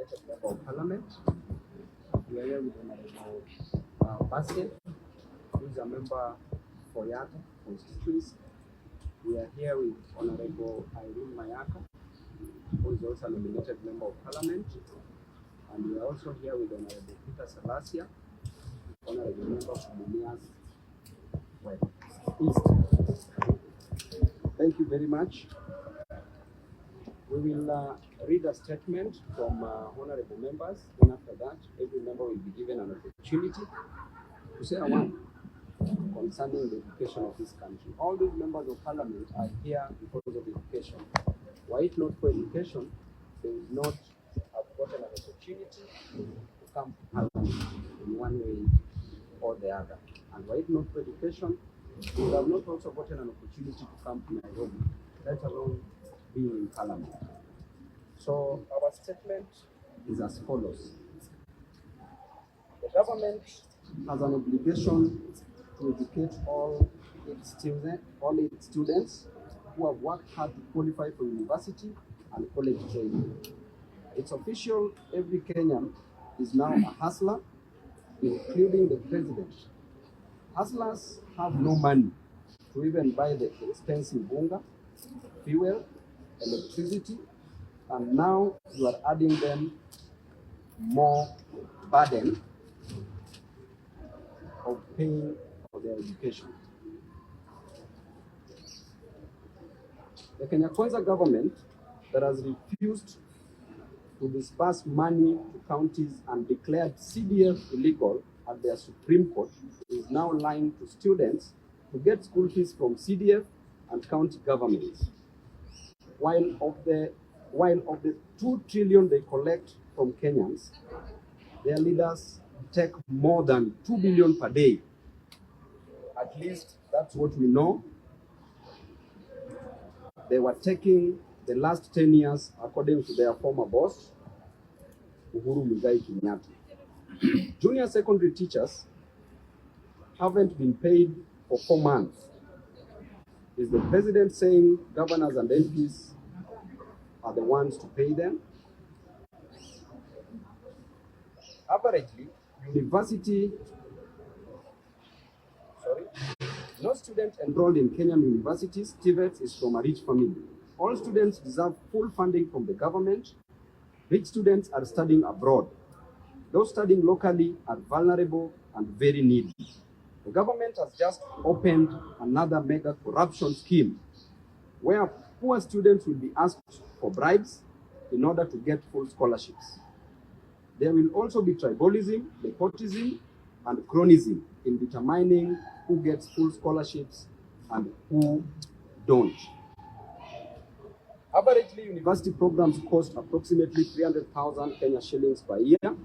nominated member of parliament. We are here with Honorable Basket, who is a member for Yatta constituency. We are here with Honorable Mayaka, who is also a nominated member of parliament. And we are also here with Honorable Peter Salasia, Honorable member of Mumias East. Thank you very much. We will read a statement from honorable members. Then after that, every member will be given an opportunity to say a word concerning the education of this country. All these members of parliament are here because of education. Were it not for education, they would not have gotten an opportunity to come to parliament in one way or the other. And were it not for education, they would have not also gotten an opportunity to come to Nairobi, let alone being in parliament. So our statement is as follows. The government has an obligation to educate all its students who have worked hard to qualify for university and college training. It's official, every Kenyan is now a hustler, including the president. Hustlers have no money to even buy the expensive bunga, fuel, electricity, and now you are adding them more burden of paying for their education. The Kenya Kwanza government that has refused to disburse money to counties and declared CDF illegal at their Supreme Court is now lying to students to get school fees from CDF and county governments. While of the 2 trillion they collect from Kenyans, their leaders take more than 2 billion per day. At least that's what we know. They were taking the last 10 years, according to their former boss, Uhuru Kenyatta. Junior secondary teachers haven't been paid for 4 months. Is the president saying governors and MPs are the ones to pay them? Averagely, no student enrolled in Kenyan universities, TVETs, is from a rich family. All students deserve full funding from the government. Rich students are studying abroad. Those studying locally are vulnerable and very needy. The government has just opened another mega corruption scheme where poor students will be asked for bribes in order to get full scholarships. There will also be tribalism, nepotism, and cronyism in determining who gets full scholarships and who don't. Averagely, university programs cost approximately 300,000 Kenya shillings per year.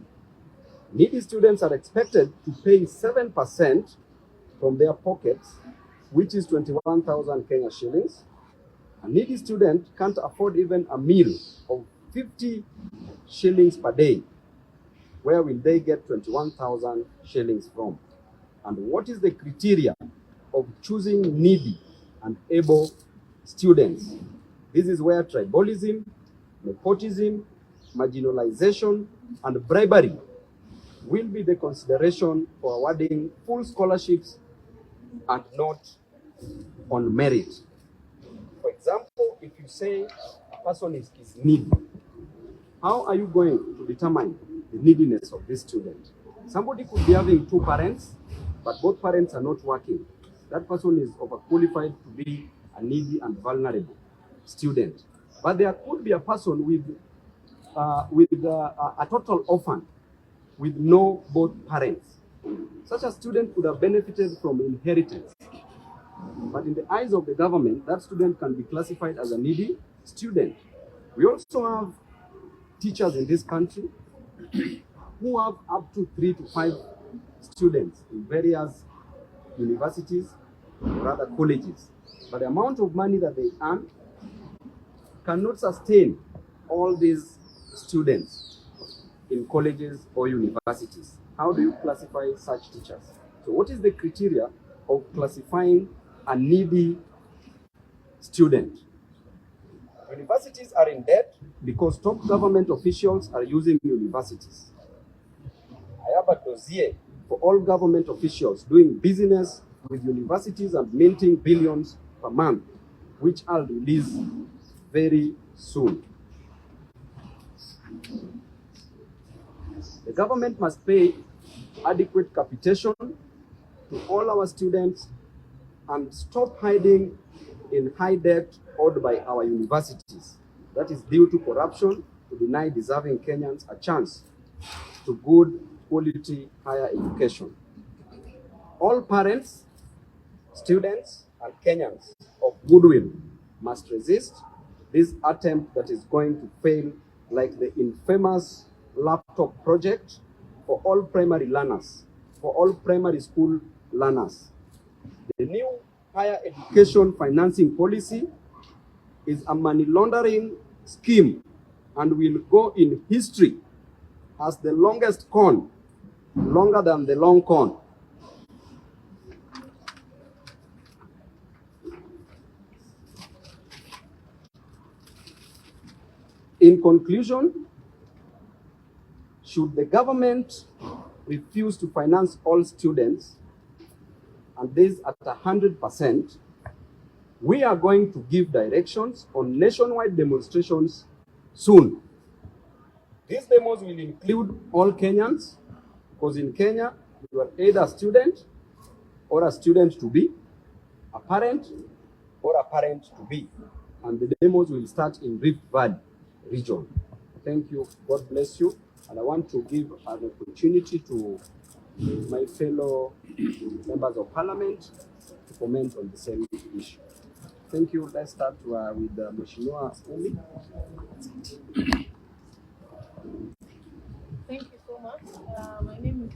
Needy students are expected to pay 7% from their pockets, which is 21,000 Kenya shillings. A needy student can't afford even a meal of 50 shillings per day. Where will they get 21,000 shillings from? And what is the criteria of choosing needy and able students? This is where tribalism, nepotism, marginalization, and bribery will be the consideration for awarding full scholarships and not on merit. For example, if you say a person is needy, how are you going to determine the neediness of this student? Somebody could be having 2 parents, but both parents are not working. That person is overqualified to be a needy and vulnerable student. But there could be a person with a total orphan with no both parents. Such a student could have benefited from inheritance. But in the eyes of the government, that student can be classified as a needy student. We also have teachers in this country who have up to 3 to 5 students in various universities or other colleges. But the amount of money that they earn cannot sustain all these students in colleges or universities. How do you classify such teachers? So what is the criteria of classifying a needy student? Universities are in debt because top government officials are using universities. I have a dossier for all government officials doing business with universities and minting billions per month, which I'll release very soon. The government must pay adequate capitation to all our students and stop hiding in high debt owed by our universities. That is due to corruption to deny deserving Kenyans a chance to good quality higher education. All parents, students, and Kenyans of goodwill must resist this attempt that is going to fail, like the infamous laptop project for all primary learners, for all primary school learners. The new higher education financing policy is a money laundering scheme and will go in history as the longest con, longer than the long con. In conclusion, should the government refuse to finance all students, and this at 100%, we are going to give directions on nationwide demonstrations soon. These demos will include all Kenyans, because in Kenya, you are either a student or a student to be, a parent or a parent to be. And the demos will start in Rift Valley region. Thank you. God bless you. And I want to give an opportunity to my fellow members of parliament to comment on the same issue. Thank you. Let's start with Mheshimiwa Umi. Thank you so much. My name is